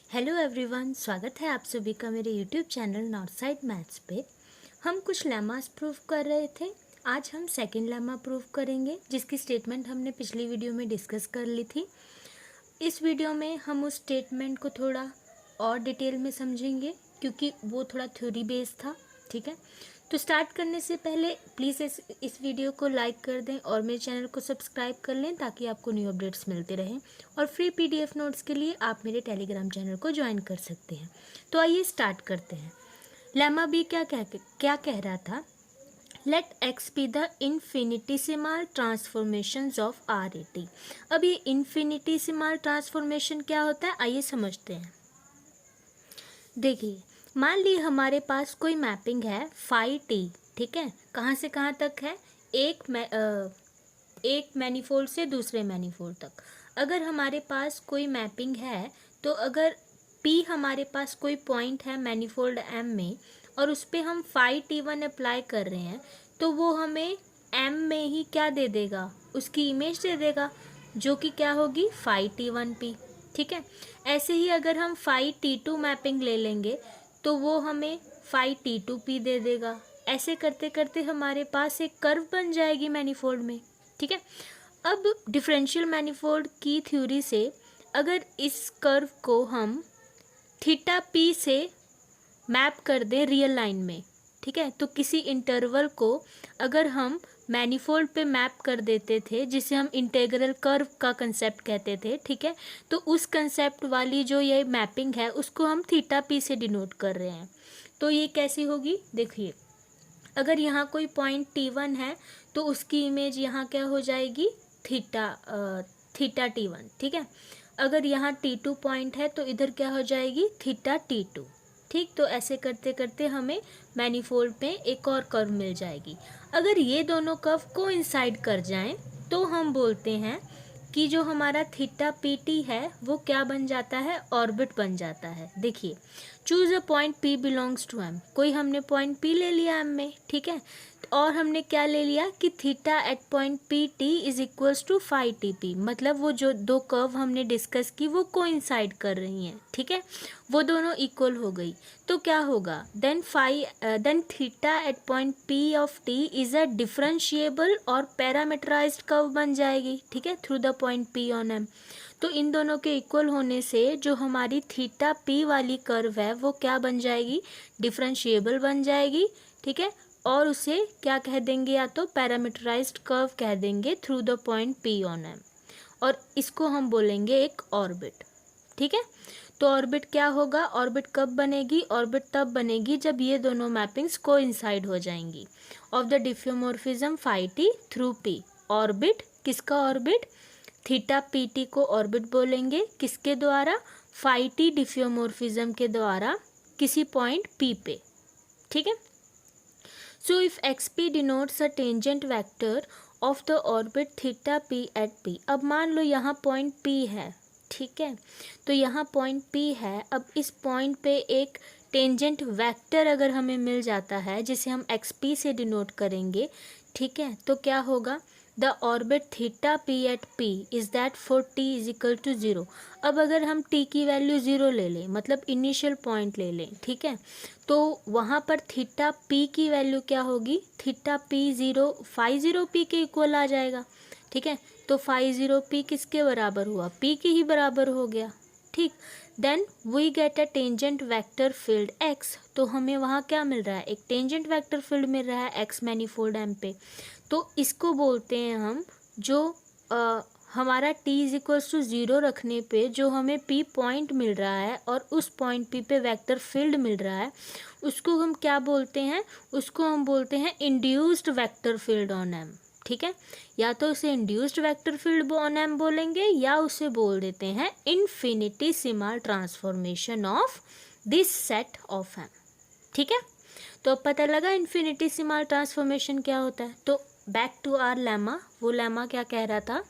Hello everyone, स्वागत है आप सभी का मेरे YouTube channel north side maths पे। हम कुछ लेमास प्रूव कर रहे थे। आज हम सेकंड लेमा प्रूव करेंगे, जिसकी स्टेटमेंट हमने पिछली वीडियो में डिस्कस कर ली थी। इस वीडियो में हम उस स्टेटमेंट को थोड़ा और डिटेल में समझेंगे, क्योंकि वो थोड़ा थ्योरी बेस्ड था। ठीक है, तो स्टार्ट करने से पहले प्लीज़ इस वीडियो को लाइक कर दें और मेरे चैनल को सब्सक्राइब कर लें, ताकि आपको न्यू अपडेट्स मिलते रहें। और फ्री पीडीएफ नोट्स के लिए आप मेरे टेलीग्राम चैनल को ज्वाइन कर सकते हैं। तो आइए स्टार्ट करते हैं। लेमा बी क्या कह रहा था? Let X be the infinitesimal transformations of R A T. अब ये इन्फिनिटिसिमल ट्रांसफॉर्मेशन क्या होता है, आइए समझते हैं। देखिए, मान ली हमारे पास कोई मैपिंग है फाई टी। ठीक है, कहाँ से कहाँ तक है? एक मैनीफोल्ड से दूसरे मैनीफोल्ड तक। अगर हमारे पास कोई मैपिंग है, तो अगर P हमारे पास कोई पॉइंट है मैनीफोल्ड M में, और उस पर हम फाई T1 अप्लाई कर रहे हैं, तो वो हमें M में ही क्या दे देगा? उसकी इमेज दे देगा, जो कि क्या होगी? Phi T1P। ठीक है, ऐसे ही अगर हम फाई T2 मैपिंग ले लेंगे, तो वो हमें फाई T2P दे देगा। ऐसे करते करते हमारे पास एक कर्व बन जाएगी मैनीफोल्ड में। ठीक है, अब डिफरेंशियल मैनीफोल्ड की थ्योरी से अगर इस कर्व को हम थीटा पी से मैप कर दें रियल लाइन में, ठीक है, तो किसी इंटरवल को अगर हम मैनीफोल्ड पे मैप कर देते थे, जिसे हम इंटीग्रल कर्व का कंसेप्ट कहते थे। ठीक है, तो उस कंसेप्ट वाली जो ये मैपिंग है, उसको हम थीटा पी से डिनोट कर रहे हैं। तो ये कैसी होगी? देखिए, अगर यहाँ कोई पॉइंट T1 है, तो उसकी इमेज यहाँ क्या हो जाएगी? Theta T1। ठीक है, अगर यहाँ T2 पॉइंट है, तो इधर क्या हो जाएगी? Theta T2। ठीक, तो ऐसे करते करते हमें मैनीफोल्ड पे एक और कर्व मिल जाएगी। अगर ये दोनों कर्व कोइंसाइड कर जाएं, तो हम बोलते हैं कि जो हमारा थीटा PT है, वो क्या बन जाता है? ऑर्बिट बन जाता है। देखिए, choose a point P belongs to M। कोई हमने पॉइंट P ले लिया M में, ठीक है, और हमने क्या ले लिया कि theta at point PT is equals to phi TP। मतलब वो जो दो कर्व हमने डिस्कस की, वो कोइंसाइड कर रही हैं। ठीक है, वो दोनों इक्वल हो गई, तो क्या होगा? Then theta at point P of T is a differentiable और पैरामीटराइज्ड कर्व बन जाएगी। ठीक है, through the point P on M। तो इन दोनों के इक्वल होने से जो हमारी थीटा P वाली कर्व है, वो क्या बन जाएगी? डिफरेंशिएबल बन जाएगी। ठीक है, और उसे क्या कह देंगे? या तो पैरामीटराइज्ड कर्व कह देंगे through the point P on M, और इसको हम बोलेंगे एक ऑर्बिट। ठीक है, तो ऑर्बिट क्या होगा? ऑर्बिट कब बनेगी? ऑर्बिट तब बनेगी जब ये दोनों मैपिंग्स कोइंसाइड हो जाएंगी। Of the diffeomorphism phi T through P। Orbit किसका? ऑर्बिट थीटा PT को ऑर्बिट बोलेंगे, किसके द्वारा? फाई टी डिफ्यूमॉर्फिज्म के द्वारा, किसी पॉइंट P पे। ठीक है, so if XP denotes a tangent vector of the orbit theta P at P। अब मान लो यहाँ पॉइंट P है, ठीक है, तो यहाँ पॉइंट P है। अब इस पॉइंट पे एक टेंजेंट वेक्टर अगर हमें मिल जाता है, जिसे हम XP से डिनोट करेंगे, ठीक है, तो क्या होगा? The orbit theta P at P is that for T is equal to 0। अब अगर हम T की वैल्यू 0 ले लें, मतलब इनिशियल पॉइंट ले लें, ठीक है, तो वहाँ पर थीटा P की वैल्यू क्या होगी? थीटा P 0 फाई 0P के इक्वल आ जाएगा। ठीक है, तो फाई 0P किसके बराबर हुआ? P के ही बराबर हो गया। ठीक, then we get a tangent vector field X। तो हमें वहाँ क्या मिल रहा है? एक टेंजेंट वेक्टर फील्ड मिल रहा है X मैनीफोल्ड M पे। तो इसको बोलते हैं हम, जो हमारा T इज इक्वल्स टू 0 रखने पे जो हमें P पॉइंट मिल रहा है, और उस पॉइंट P पे वेक्टर फील्ड मिल रहा है, उसको हम क्या बोलते हैं? उसको हम बोलते हैं induced vector field on M। ठीक है, या तो उसे induced vector field on M बोलेंगे, या उसे बोल देते हैं infinitesimal transformation of this set of M। ठीक है, तो अब पता लगा इन्फिनिटिसिमल ट्रांसफॉर्मेशन क्या होता है। तो बैक टू आवर लेमा। वो लेमा क्या कह रहा था?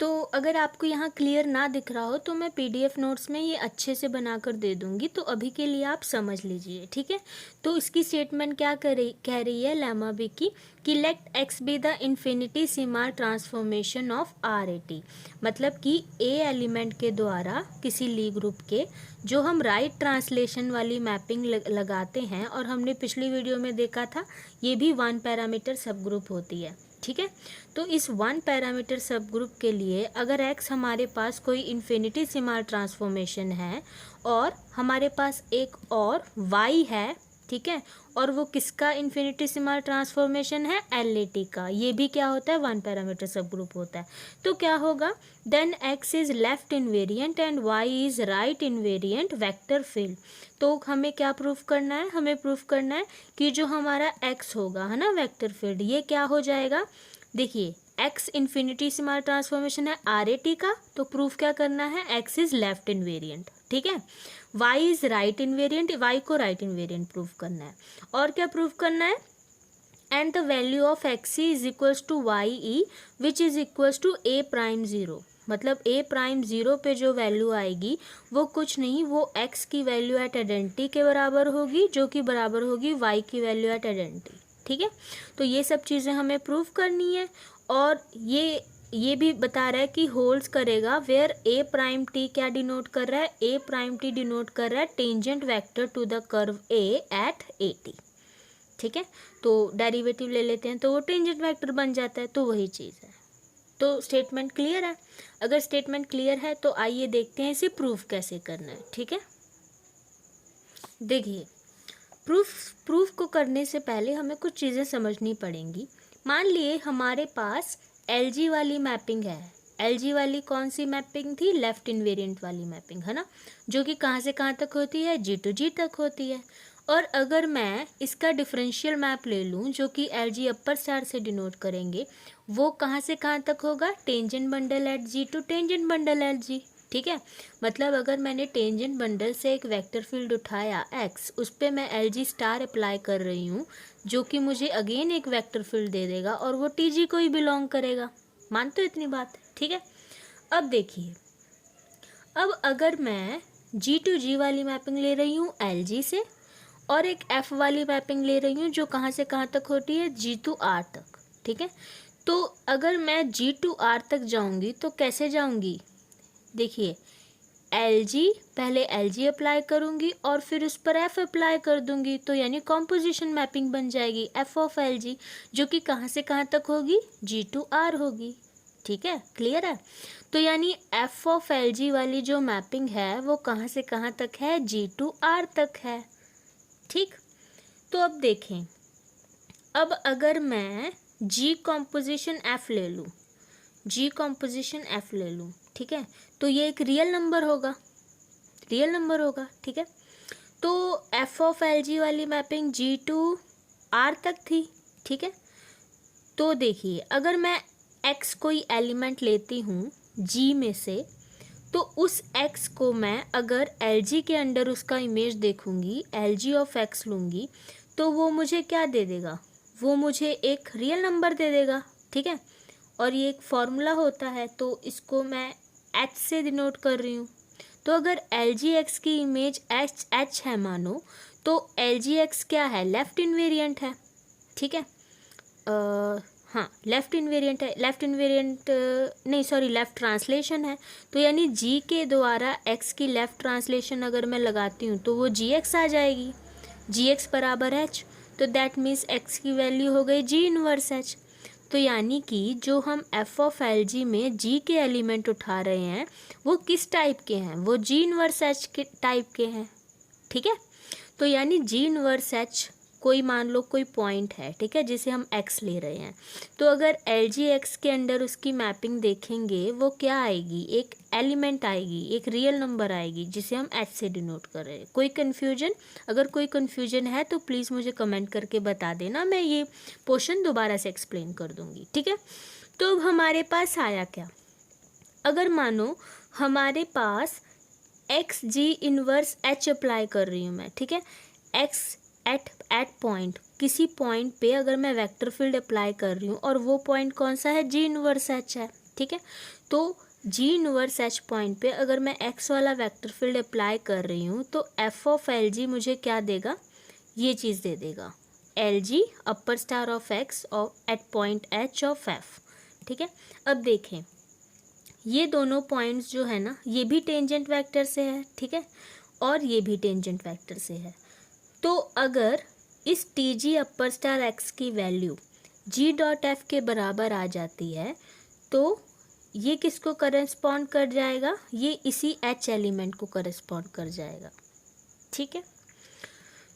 तो अगर आपको यहाँ क्लियर ना दिख रहा हो तो मैं पीडीएफ नोट्स में ये अच्छे से बना कर दे दूँगी, तो अभी के लिए आप समझ लीजिए, ठीक है। तो इसकी स्टेटमेंट क्या कह रही है लेमा बी की कि let X be the infinitesimal transformation of R A T, मतलब कि ए एलिमेंट के द्वारा किसी ली ग्रुप के जो हम राइट ट्रांसलेशन वाली मैपिंग लगाते हैं, और हमने पिछली वीडियो में देखा था ये भी वन पैरामीटर सब ग्रुप होती है, ठीक है। तो इस वन पैरामीटर सब ग्रुप के लिए अगर x हमारे पास कोई इन्फिनिटेसिमल ट्रांसफॉर्मेशन है और हमारे पास एक और y है, ठीक है, और वो किसका इन्फिनिटेसिमल ट्रांसफॉर्मेशन है, LAT का, ये भी क्या होता है, वन पैरामीटर सब ग्रुप होता है। तो क्या होगा, then x is left invariant and y is right invariant vector field. तो हमें क्या प्रूफ करना है, हमें प्रूफ करना है कि जो हमारा x होगा, है ना, वेक्टर फील्ड, ये क्या हो जाएगा, देखिए x इन्फिनिटेसिमल ट्रांसफॉर्मेशन है RAT का, तो प्रूफ क्या करना है, x इज लेफ्ट इनवेरिएंट, ठीक है, y is right invariant, y को राइट इनवेरिएंट प्रूफ करना है, और क्या प्रूफ करना है, and the value of X is equals to Y E which is equals to A prime zero, मतलब ए प्राइम ज़ीरो पे जो वैल्यू आएगी वो कुछ नहीं, वो x की वैल्यू एट आइडेंटिटी के बराबर होगी, जो कि बराबर होगी y की वैल्यू एट आइडेंटिटी, ठीक है। तो ये सब चीज़ें हमें प्रूफ करनी है, और ये भी बता रहा है कि होल्ड्स करेगा वेयर ए प्राइम टी क्या डिनोट कर रहा है, ए प्राइम टी डिनोट कर रहा है tangent vector to the curve A at A T, ठीक है। तो डेरिवेटिव ले लेते हैं तो वो टेंजेंट वेक्टर बन जाता है, तो वही चीज़ है। तो स्टेटमेंट क्लियर है, अगर स्टेटमेंट क्लियर है तो आइए देखते हैं इसे प्रूफ कैसे करना है, ठीक है। देखिए प्रूफ को करने से पहले हमें कुछ चीज़ें समझनी पड़ेंगी। मान लिए हमारे पास LG वाली मैपिंग है, LG वाली कौन सी मैपिंग थी, लेफ्ट इनवेरिएंट वाली मैपिंग, है ना, जो कि कहाँ से कहाँ तक होती है, G to G तक होती है। और अगर मैं इसका डिफरेंशियल मैप ले लूँ जो कि LG अपर स्टार से डिनोट करेंगे, वो कहाँ से कहाँ तक होगा, tangent bundle at G to tangent bundle at G, ठीक है। मतलब अगर मैंने टेंजेंट बंडल से एक वेक्टर फील्ड उठाया x, उस पर मैं LG स्टार अप्लाई कर रही हूँ, जो कि मुझे अगेन एक वेक्टर फील्ड दे देगा, और वो TG को ही बिलोंग करेगा, मानते हो इतनी बात, ठीक है। अब देखिए, अब अगर मैं G टू G वाली मैपिंग ले रही हूँ LG से, और एक F वाली मैपिंग ले रही हूँ जो कहाँ से कहाँ तक होती है, G टू R तक, ठीक है। तो अगर मैं G टू R तक जाऊँगी तो कैसे जाऊँगी, देखिए LG, पहले LG अप्लाई करूँगी और फिर उस पर F अप्लाई कर दूँगी, तो यानी कॉम्पोजिशन मैपिंग बन जाएगी F ऑफ LG, जो कि कहाँ से कहाँ तक होगी, G टू R होगी, ठीक है, क्लियर है। तो यानी F ऑफ LG वाली जो मैपिंग है वो कहाँ से कहाँ तक है, G टू R तक है, ठीक। तो अब देखें, अब अगर मैं G कॉम्पोजिशन F ले लूँ, G कॉम्पोजिशन F ले लूँ, ठीक है, तो ये एक रियल नंबर होगा, रियल नंबर होगा, ठीक है। तो F ऑफ LG वाली मैपिंग G टू R तक थी, ठीक है। तो देखिए अगर मैं X कोई एलिमेंट लेती हूँ G में से, तो उस x को मैं अगर LG के अंडर उसका इमेज देखूंगी, LG ऑफ x लूँगी, तो वो मुझे क्या दे देगा, वो मुझे एक रियल नंबर दे देगा, ठीक है। और ये एक फॉर्मूला होता है, तो इसको मैं h से डिनोट कर रही हूँ। तो अगर LG x की इमेज h है मानो, तो LG x क्या है, लेफ्ट इनवेरिएंट है, ठीक है। हाँ लेफ्ट इनवेरिएंट है, लेफ्ट इनवेरिएंट नहीं सॉरी लेफ्ट ट्रांसलेशन है, तो यानी G के द्वारा x की लेफ्ट ट्रांसलेशन अगर मैं लगाती हूँ तो वो GX आ जाएगी, GX बराबर h, तो दैट मीन्स x की वैल्यू हो गई G इनवर्स h। तो यानी कि जो हम F ऑफ LG में G के एलिमेंट उठा रहे हैं वो किस टाइप के हैं, वो G इनवर्स h के टाइप के हैं, ठीक है। तो यानी G इनवर्स h कोई मान लो कोई पॉइंट है, ठीक है, जिसे हम x ले रहे हैं, तो अगर LG x के अंडर उसकी मैपिंग देखेंगे वो क्या आएगी, एक एलिमेंट आएगी, एक रियल नंबर आएगी जिसे हम h से डिनोट कर रहे हैं। कोई कन्फ्यूजन, अगर कोई कन्फ्यूजन है तो प्लीज़ मुझे कमेंट करके बता देना, मैं ये पोर्शन दोबारा से एक्सप्लेन कर दूँगी, ठीक है। तो अब हमारे पास आया क्या, अगर मानो हमारे पास X G inverse h apply कर रही हूँ मैं, ठीक है, x एट पॉइंट, किसी पॉइंट पे अगर मैं वेक्टर फील्ड अप्लाई कर रही हूँ और वो पॉइंट कौन सा है, G इनवर्स h है, ठीक है। तो जी इनवर्स एच पॉइंट पे अगर मैं एक्स वाला वेक्टर फील्ड अप्लाई कर रही हूँ तो एफ ऑफ एल जी मुझे क्या देगा, ये चीज़ दे देगा, L G upper star of X और at point H of F. ठीक है। अब देखें ये दोनों पॉइंट्स जो है ना, ये भी टेंजेंट वेक्टर से है, ठीक है, और ये भी टेंजेंट वेक्टर से है। तो अगर इस T G upper star x की वैल्यू जी डॉट एफ के बराबर आ जाती है तो ये किसको करस्पॉन्ड कर जाएगा, ये इसी एच एलिमेंट को करस्पॉन्ड कर जाएगा। ठीक है।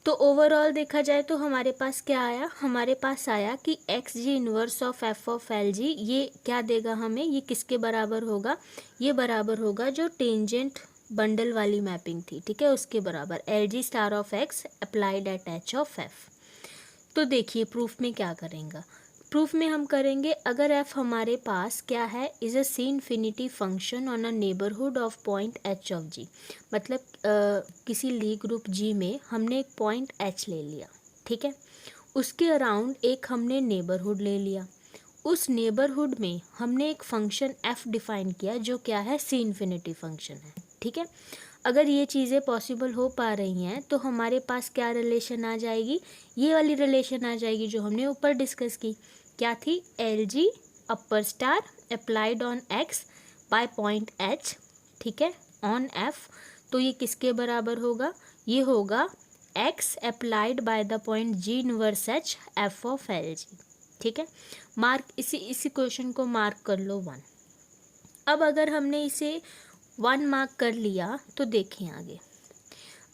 तो ओवरऑल देखा जाए तो हमारे पास क्या आया, हमारे पास आया कि x G inverse of F of L G ये क्या देगा हमें, ये किसके बराबर होगा, ये बराबर होगा जो टेंजेंट बंडल वाली मैपिंग थी, ठीक है, उसके बराबर L G star of x applied at H of F. तो देखिए प्रूफ में क्या करेंगे, प्रूफ में हम करेंगे अगर f हमारे पास क्या है, is a C infinity function on a neighbourhood of point h of g, मतलब किसी ली ग्रुप g में हमने एक पॉइंट h ले लिया, ठीक है, उसके अराउंड एक हमने नेबरहुड ले लिया, उस नेबरहुड में हमने एक फंक्शन f डिफाइन किया जो क्या है, सी इन्फिनिटी फंक्शन है। ठीक है। अगर ये चीज़ें पॉसिबल हो पा रही हैं तो हमारे पास क्या रिलेशन आ जाएगी, ये वाली रिलेशन आ जाएगी जो हमने ऊपर डिस्कस की, क्या थी, L G upper star applied on x by point H, ठीक है, ऑन एफ। तो ये किसके बराबर होगा, ये होगा x applied by the point G inverse H F of L जी। ठीक है। मार्क इसी क्वेश्चन को मार्क कर लो 1। अब अगर हमने इसे 1 मार्क कर लिया तो देखें आगे।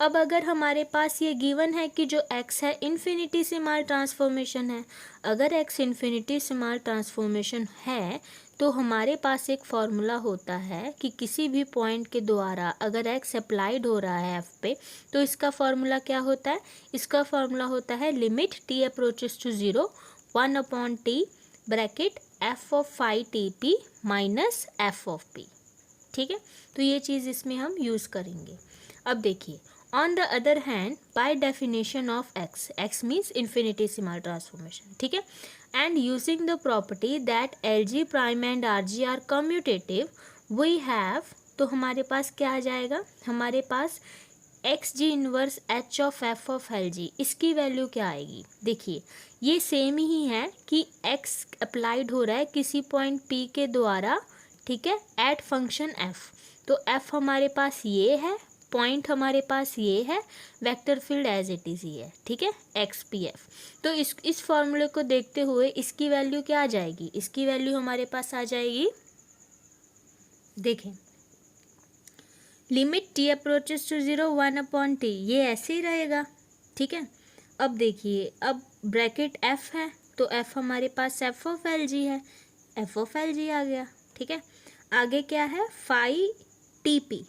अब अगर हमारे पास ये गिवन है कि जो x है इन्फिनिटीसिमल ट्रांसफॉर्मेशन है, अगर x इन्फिनिटीसिमल ट्रांसफॉर्मेशन है तो हमारे पास एक फॉर्मूला होता है कि किसी भी पॉइंट के द्वारा अगर x अप्लाइड हो रहा है f पे तो इसका फॉर्मूला क्या होता है, इसका फॉर्मूला होता है limit t approaches to 0 1 upon t bracket f of phi T P minus f of p। ठीक है। तो ये चीज़ इसमें हम यूज़ करेंगे। अब देखिए on the other hand by definition of x, x means infinitesimal transformation, ठीक है, and using the property that L G prime and R G are commutative we have, तो हमारे पास क्या आ जाएगा, हमारे पास X G inverse H of F of L G, इसकी वैल्यू क्या आएगी, देखिए ये सेम ही है कि x अप्लाइड हो रहा है किसी पॉइंट p के द्वारा, ठीक है, एट फंक्शन f। तो f हमारे पास ये है, पॉइंट हमारे पास ये है, vector field as it is ये है, ठीक है, एक्स पी एफ। तो इस फॉर्मूले को देखते हुए इसकी वैल्यू क्या आ जाएगी, इसकी वैल्यू हमारे पास आ जाएगी, देखें limit T approaches to 0 1 upon T, ये ऐसे ही रहेगा। ठीक है। अब देखिए अब ब्रैकेट f है तो f हमारे पास एफ ऑफ एल जी है, एफ ऑफ एल जी आ गया। ठीक है। आगे क्या है, phi T P,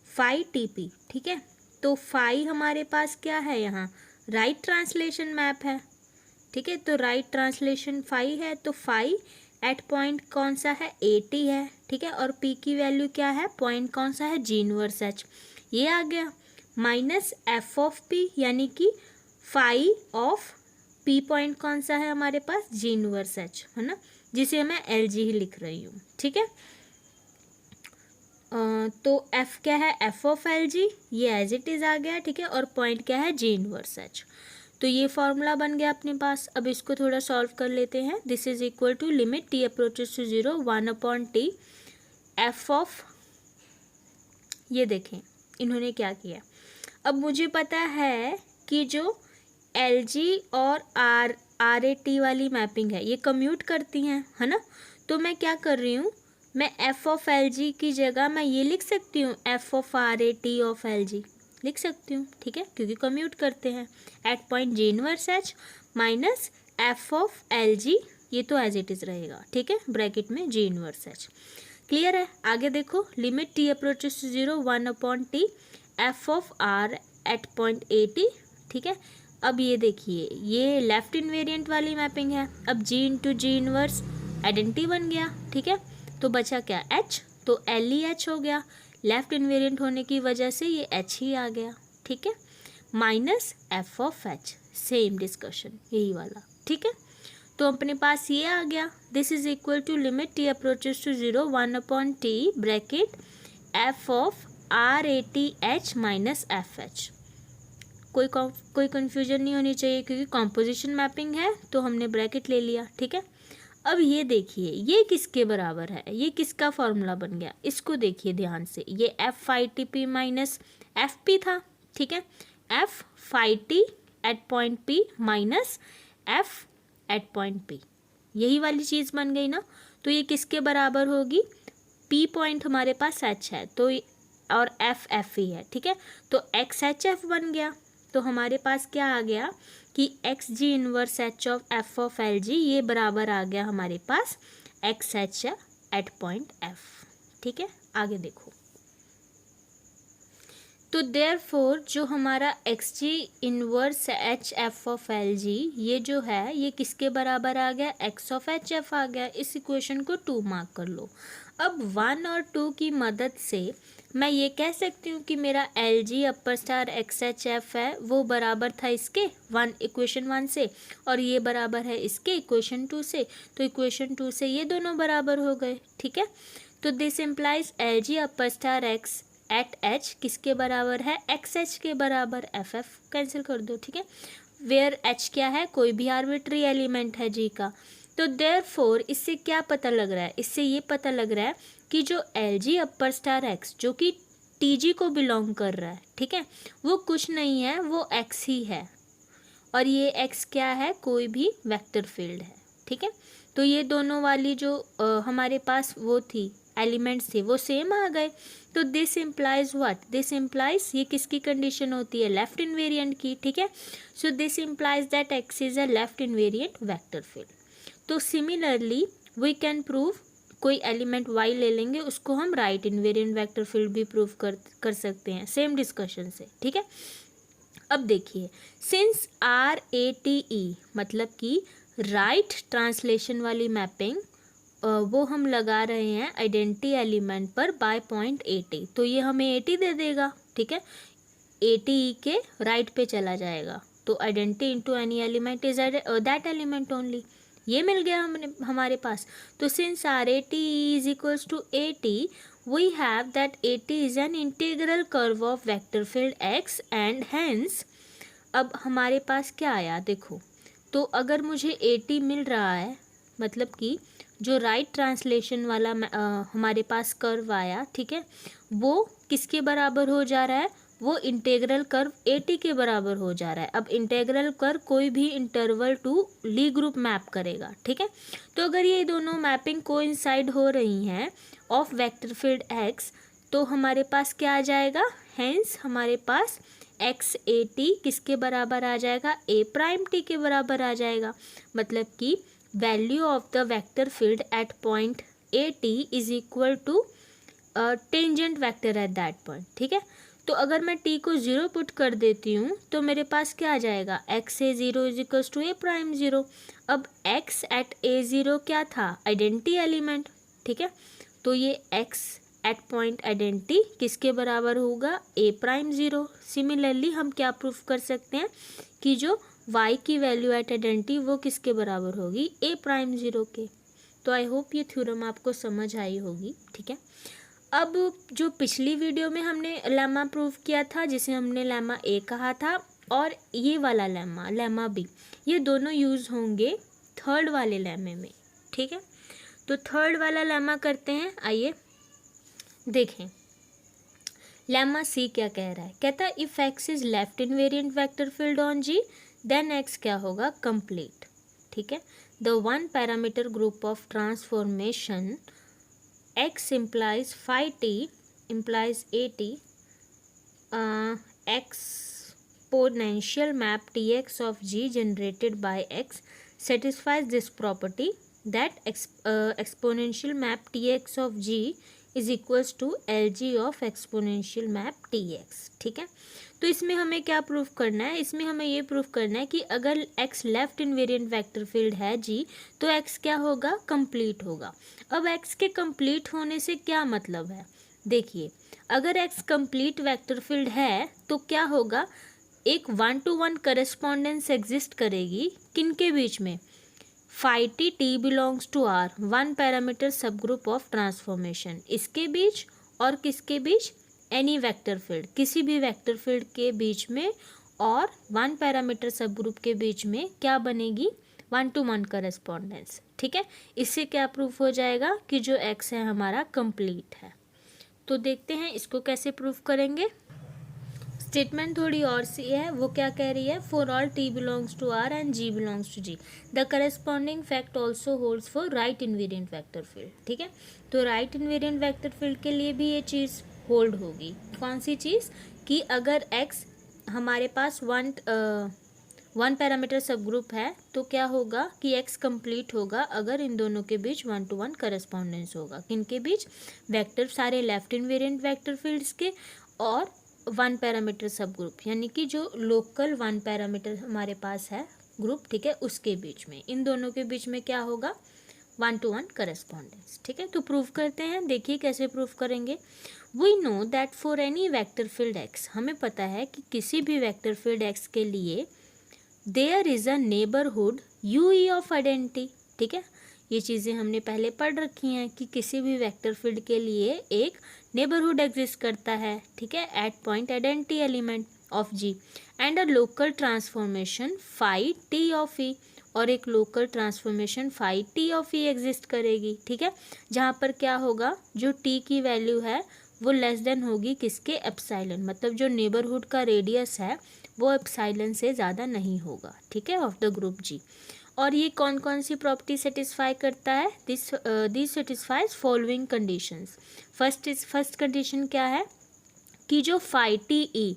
phi T P, ठीक है। तो फाई हमारे पास क्या है, यहाँ राइट ट्रांसलेशन मैप है, ठीक है, तो राइट ट्रांसलेशन फाई है, तो फाई एट पॉइंट कौन सा है, 80 है, ठीक है, और p की वैल्यू क्या है, पॉइंट कौन सा है, जी इनवर्स एच, ये आ गया, माइनस एफ ऑफ p यानी कि फाई ऑफ p पॉइंट कौन सा है हमारे पास, जी इनवर्स एच, है ना, जिसे मैं एल जी ही लिख रही हूँ। ठीक है। तो f क्या है, एफ ऑफ एल जी, ये एज इट इज़ आ गया, ठीक है, और पॉइंट क्या है, जी इनवर्स एच। तो ये फॉर्मूला बन गया अपने पास। अब इसको थोड़ा सॉल्व कर लेते हैं। This is equal to limit T approaches to 0 1 upon T F of, ये देखें इन्होंने क्या किया, अब मुझे पता है कि जो एल जी और आर ए टी वाली मैपिंग है ये कम्यूट करती हैं, है ना, तो मैं क्या कर रही हूँ, मैं एफ ऑफ एल जी की जगह मैं ये लिख सकती हूँ, F of R A T of L G लिख सकती हूँ, ठीक है, क्योंकि कम्यूट करते हैं, at point G inverse H minus F of L G, ये तो एज इट इज़ रहेगा, ठीक है, ब्रैकेट में जी इनवर्स एच। क्लियर है। आगे देखो, limit T approaches to 0 1 upon T F of R at point 80, ठीक है। अब ये देखिए ये लेफ्ट इनवेरिएंट वाली मैपिंग है, अब जी इंटू जी इनवर्स आइडेंटिटी बन गया, ठीक है, तो बचा क्या, एच, तो एल ई एच हो गया, लेफ्ट इन्वेरिएंट होने की वजह से ये एच ही आ गया, ठीक है, minus F of H, same discussion यही वाला, ठीक है। तो अपने पास ये आ गया, this is equal to limit T approaches to 0 1/t bracket F of RATH minus FH। कोई कन्फ्यूजन नहीं होनी चाहिए क्योंकि कॉम्पोजिशन मैपिंग है तो हमने ब्रैकेट ले लिया, ठीक है। अब ये देखिए ये किसके बराबर है, ये किसका फॉर्मूला बन गया, इसको देखिए ध्यान से, ये F∅TP माइनस FP था, ठीक है। F∅T at point P minus F at point P, यही वाली चीज़ बन गई ना। तो ये किसके बराबर होगी, P पॉइंट हमारे पास H है तो और F ही है, ठीक है। तो XHF बन गया। तो हमारे पास क्या आ गया कि XG inverse H of F of LG ये बराबर आ गया हमारे पास XH एट पॉइंट F, ठीक है। आगे देखो, तो देयरफॉर जो हमारा XG inverse H F of LG ये जो है ये किसके बराबर आ गया, X ऑफ HF आ गया। इस इक्वेशन को 2 मार्क कर लो। अब 1 और 2 की मदद से मैं ये कह सकती हूँ कि मेरा LG अपर स्टार XHF है वो बराबर था इसके इक्वेशन 1 से और ये बराबर है इसके इक्वेशन 2 से। तो इक्वेशन 2 से ये दोनों बराबर हो गए, ठीक है। तो this implies LG upper star X at H किसके बराबर है, XH के बराबर। FF कैंसिल कर दो, ठीक है। वेयर H क्या है, कोई भी आर्बिट्री एलिमेंट है G का। तो देयरफॉर इससे क्या पता लग रहा है, इससे ये पता लग रहा है कि जो LG अपर स्टार X जो कि TG को बिलोंग कर रहा है, ठीक है, वो कुछ नहीं है, वो X ही है। और ये X क्या है, कोई भी वेक्टर फील्ड है, ठीक है। तो ये दोनों वाली जो हमारे पास वो थी एलिमेंट्स थे वो सेम आ गए। तो this implies what, this implies ये किसकी कंडीशन होती है, लेफ्ट इनवेरिएंट की, ठीक है। So this implies that X is a left invariant vector field. तो सिमिलरली वी कैन प्रूव, कोई एलिमेंट Y ले लेंगे उसको हम राइट इनवेरिएंट वेक्टर फील्ड भी प्रूव कर सकते हैं सेम डिस्कशन से, ठीक है। अब देखिए, सिंस RATE मतलब कि राइट ट्रांसलेशन वाली मैपिंग वो हम लगा रहे हैं आइडेंटिटी एलिमेंट पर बाय पॉइंट AT, तो ये हमें AT दे देगा, ठीक है। AT के राइट पे चला जाएगा तो identity into any element is that element only, ये मिल गया हमारे पास। तो since RAT is equals to AT we have that AT is an integral curve of vector field X and hence. अब हमारे पास क्या आया देखो, तो अगर मुझे AT मिल रहा है मतलब कि जो राइट ट्रांसलेशन वाला हमारे पास कर्व आया, ठीक है, वो किसके बराबर हो जा रहा है, वो इंटेग्रल कर्व AT के बराबर हो जा रहा है। अब इंटेग्रल कर्व कोई भी interval to Lie group map करेगा, ठीक है। तो अगर ये दोनों मैपिंग कोइंसाइड हो रही हैं ऑफ वेक्टर फील्ड X तो हमारे पास क्या आ जाएगा, हेंस हमारे पास XAT किसके बराबर आ जाएगा, A'(T) के बराबर आ जाएगा। मतलब कि value of the vector field at point AT is equal to tangent vector at that point, ठीक है। तो अगर मैं T को 0 पुट कर देती हूँ तो मेरे पास क्या आ जाएगा, XA0 is equal to A'0। अब X एट A0 क्या था, आइडेंटिटी एलिमेंट, ठीक है। तो ये X एट पॉइंट आइडेंटिटी किसके बराबर होगा, A'0। सिमिलरली हम क्या प्रूफ कर सकते हैं कि जो Y की वैल्यू एट आइडेंटिटी वो किसके बराबर होगी, A'0 के। तो आई होप ये थ्योरम आपको समझ आई होगी, ठीक है। अब जो पिछली वीडियो में हमने लेमा प्रूव किया था जिसे हमने लेमा A कहा था और ये वाला लेमा B, ये दोनों यूज़ होंगे थर्ड वाले लेमे में, ठीक है। तो थर्ड वाला लेमा करते हैं, आइए देखें। लेमा C क्या कह रहा है, कहता है if X is left invariant vector field on G then X क्या होगा, कंप्लीट, ठीक है। The one parameter group of transformation X implies phi t implies AT exponential map TX of G generated by X satisfies this property that exponential map TX of G is equals to LG of exponential map TX, ठीक है। तो इसमें हमें क्या proof करना है, इसमें हमें ये प्रूफ करना है कि अगर X left invariant vector field है G तो X क्या होगा, कंप्लीट होगा। अब X के कंप्लीट होने से क्या मतलब है, देखिए अगर X कंप्लीट वेक्टर फील्ड है तो क्या होगा, एक 1-to-1 करस्पॉन्डेंस एग्जिस्ट करेगी किन के बीच में, phi T belongs to R, one parameter subgroup of transformation, इसके बीच और किसके बीच, एनी वेक्टर फील्ड, किसी भी वेक्टर फील्ड के बीच में और वन पैरामीटर सब ग्रुप के बीच में क्या बनेगी, 1-to-1 करस्पॉन्डेंस। ठीक है, इससे क्या प्रूफ हो जाएगा कि जो एक्स है हमारा कंप्लीट है। तो देखते हैं इसको कैसे प्रूफ करेंगे। स्टेटमेंट थोड़ी और सी है, वो क्या कह रही है, for all T belongs to R and G belongs to G, the corresponding fact also holds for right invariant vector field. ठीक है, तो राइट इन्वेरिएंट वेक्टर फील्ड के लिए भी ये चीज़ होल्ड होगी। कौन सी चीज़, कि अगर एक्स हमारे पास वन पैरामीटर सब ग्रुप है तो क्या होगा कि एक्स कंप्लीट होगा अगर इन दोनों के बीच 1-to-1 करस्पॉन्डेंस होगा। किनके बीच, वेक्टर, सारे लेफ्ट इन्वेरिएंट वेक्टर फील्ड्स के और वन पैरामीटर सब ग्रुप, यानी कि जो लोकल वन पैरामीटर हमारे पास है ग्रुप, ठीक है, उसके बीच में, इन दोनों के बीच में क्या होगा, 1-to-1 करस्पॉन्डेंस। ठीक है, तो प्रूफ करते हैं, देखिए कैसे प्रूफ करेंगे। We know that for any vector field X, हमें पता है कि किसी भी वेक्टर फील्ड एक्स के लिए there is a neighbourhood UE of identity. ठीक है, ये चीज़ें हमने पहले पढ़ रखी हैं कि किसी भी वेक्टर फील्ड के लिए एक नेबरहुड एग्जिस्ट करता है। ठीक है, at point identity element of G and a local transformation phi t of e, और एक local transformation phi t of e exist करेगी। ठीक है, जहाँ पर क्या होगा, जो टी की वैल्यू है वो लेस देन होगी किसके, एप्सिलॉन, मतलब जो नेबरहुड का रेडियस है वो एप्सिलॉन से ज़्यादा नहीं होगा। ठीक है, ऑफ द ग्रुप जी। और ये कौन कौन सी प्रॉपर्टी सेटिस्फाई करता है, this satisfies following conditions. First condition क्या है कि जो फाई टी ई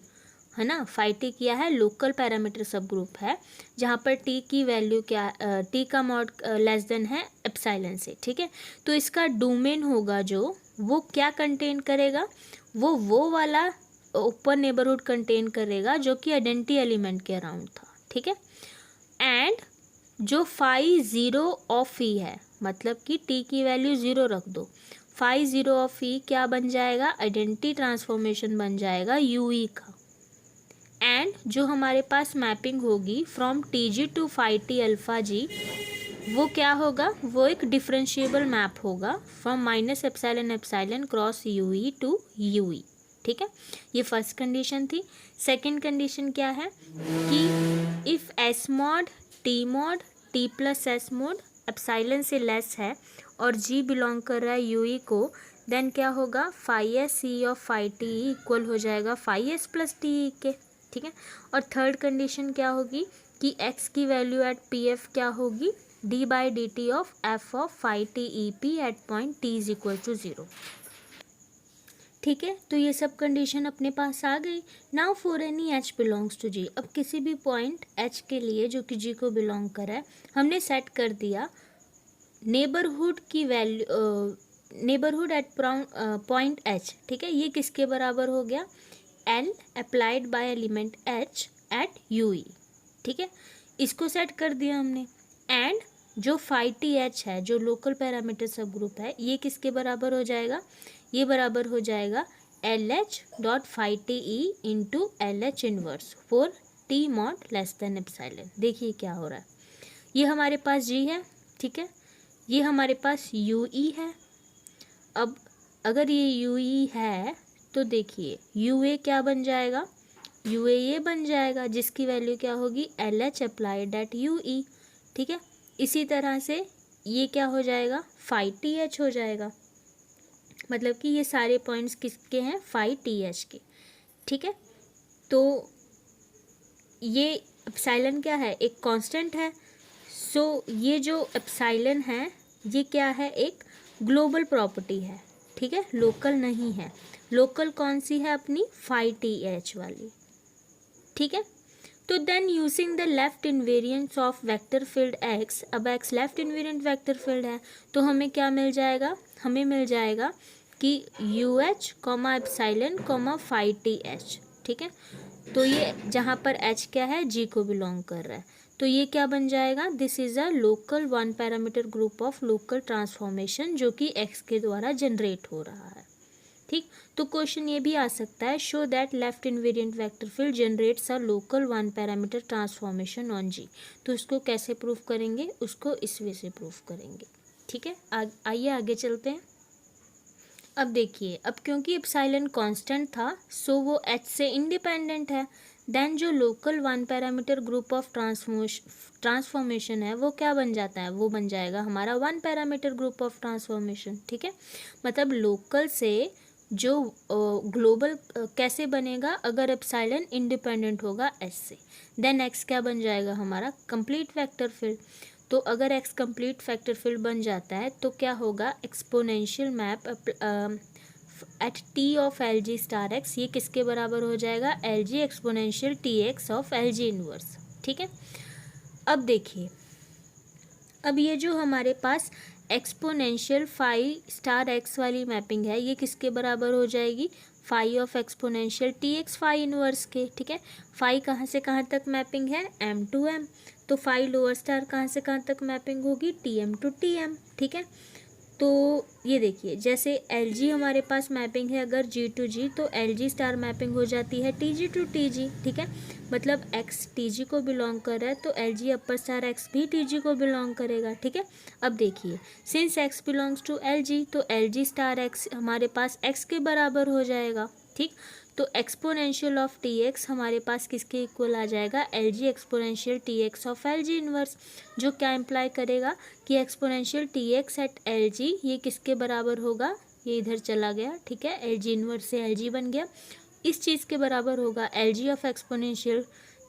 है ना, फाई टी क्या है, लोकल पैरामीटर सब ग्रुप है, जहाँ पर टी की वैल्यू क्या, टी का मॉड लेस देन है एप्सिलॉन से। ठीक है, तो इसका डोमेन होगा जो, वो क्या कंटेन करेगा, वो वाला ओपन नेबरहुड कंटेन करेगा जो कि आइडेंटिटी एलिमेंट के अराउंड था। ठीक है, एंड जो फाई 0 ऑफ ई है, मतलब कि टी की वैल्यू 0 रख दो, फाई 0 ऑफ ई क्या बन जाएगा, आइडेंटिटी ट्रांसफॉर्मेशन बन जाएगा UE का। एंड जो हमारे पास मैपिंग होगी from TG to phi t alpha G, वो क्या होगा, वो एक डिफरेंशिएबल मैप होगा from minus epsilon epsilon cross UE to UE। ठीक है, ये फर्स्ट कंडीशन थी। सेकंड कंडीशन क्या है कि if s mod t plus s mod epsilon से लेस है और जी बिलोंग कर रहा है UE को, देन क्या होगा, phi S E of phi T equal हो जाएगा फाई एस प्लस टी के। ठीक है, और थर्ड कंडीशन क्या होगी कि एक्स की वैल्यू एट पी एफ क्या होगी, d/dt of F of phi T E P at point t is equal to 0। ठीक है, तो ये सब कंडीशन अपने पास आ गई। Now for any h belongs to G, अब किसी भी पॉइंट h के लिए जो कि g को बिलोंग कर रहा है, हमने सेट कर दिया नेबरहुड की वैल्यू, नेबरहुड एट पॉइंट h। ठीक है, ये किसके बराबर हो गया, L applied by element h at UE। ठीक है, इसको सेट कर दिया हमने। एंड जो फाई टी एच है, जो लोकल पैरामीटर सब ग्रुप है, ये किसके बराबर हो जाएगा, ये बराबर हो जाएगा LH dot phi T E into LH inverse for T mod less than epsilon. देखिए क्या हो रहा है, ये हमारे पास G है। ठीक है, ये हमारे पास UE है। अब अगर ये UE है तो देखिए UA क्या बन जाएगा, UA ये बन जाएगा जिसकी वैल्यू क्या होगी, LH अप्लाइड एट UE। ठीक है, इसी तरह से ये क्या हो जाएगा, फाई टी एच हो जाएगा, मतलब कि ये सारे पॉइंट्स किसके हैं, फाई टी एच के। ठीक है, तो ये एप्सिलॉन क्या है, एक कांस्टेंट है। सो ये जो एप्सिलॉन है ये क्या है, एक ग्लोबल प्रॉपर्टी है। ठीक है, लोकल नहीं है। लोकल कौन सी है अपनी, फाई टी एच वाली। ठीक है, तो then using the left invariance of vector field x, अब x left invariant vector field है तो हमें क्या मिल जाएगा, हमें मिल जाएगा कि UH comma epsilon comma phi T H. ठीक है, तो ये जहाँ पर H क्या है, G को बिलोंग कर रहा है, तो ये क्या बन जाएगा, this is a local one parameter group of local transformation जो कि X के द्वारा जनरेट हो रहा है। ठीक। तो क्वेश्चन ये भी आ सकता है, show that left invariant vector field generates a local one parameter transformation on G. तो उसको कैसे प्रूव करेंगे, उसको इस वे से प्रूव करेंगे। ठीक है, आइए आगे चलते हैं। अब देखिए, अब क्योंकि एप्सिलॉन कांस्टेंट था सो वो एच से इंडिपेंडेंट है, देन जो local one parameter group of transformation है वो क्या बन जाता है, वो बन जाएगा हमारा one parameter group of transformation. ठीक है, मतलब लोकल से जो ग्लोबल कैसे बनेगा, अगर एप्सिलॉन इंडिपेंडेंट होगा एच से, देन एक्स क्या बन जाएगा हमारा कंप्लीट वेक्टर फील्ड। तो अगर एक्स कंप्लीट वेक्टर फील्ड बन जाता है तो क्या होगा, exponential map at T of L G star X, ये किसके बराबर हो जाएगा, L G exponential T X of L G inverse. ठीक है, अब देखिए, अब ये जो हमारे पास एक्सपोनेंशियल फाई स्टार एक्स वाली मैपिंग है ये किसके बराबर हो जाएगी, phi of exponential T X phi inverse के। ठीक है, फाई कहाँ से कहाँ तक मैपिंग है, एम टू एम, तो फाई लोअर स्टार कहाँ से कहाँ तक मैपिंग होगी, T M to T M. ठीक है, तो ये देखिए, जैसे एल जी हमारे पास मैपिंग है अगर जी टू जी, तो एल जी स्टार मैपिंग हो जाती है T G to T G. ठीक है, मतलब एक्स टी जी को बिलोंग कर रहा है तो L G upper star X भी टी जी को बिलोंग करेगा। ठीक है, अब देखिए, since X belongs to L G तो एल जी स्टार एक्स हमारे पास एक्स के बराबर हो जाएगा। ठीक, तो एक्सपोनेंशियल ऑफ टी एक्स हमारे पास किसके इक्वल आ जाएगा, L G exponential T X of L G inverse, जो क्या इम्प्लाई करेगा कि exponential T X at L G ये किसके बराबर होगा, ये इधर चला गया। ठीक है, एल जी इनवर्स से एल जी बन गया, इस चीज़ के बराबर होगा L G of exponential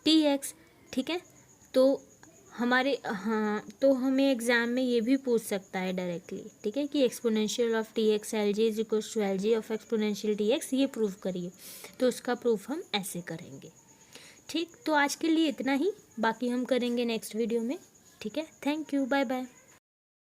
T x. ठीक है, तो हमारे तो हमें एग्जाम में ये भी पूछ सकता है डायरेक्टली। ठीक है, कि exponential of T X L G is equal to L G of exponential T X, ये प्रूव करिए। तो उसका प्रूफ हम ऐसे करेंगे। ठीक, तो आज के लिए इतना ही, बाकी हम करेंगे नेक्स्ट वीडियो में। ठीक है, थैंक यू, बाय बाय।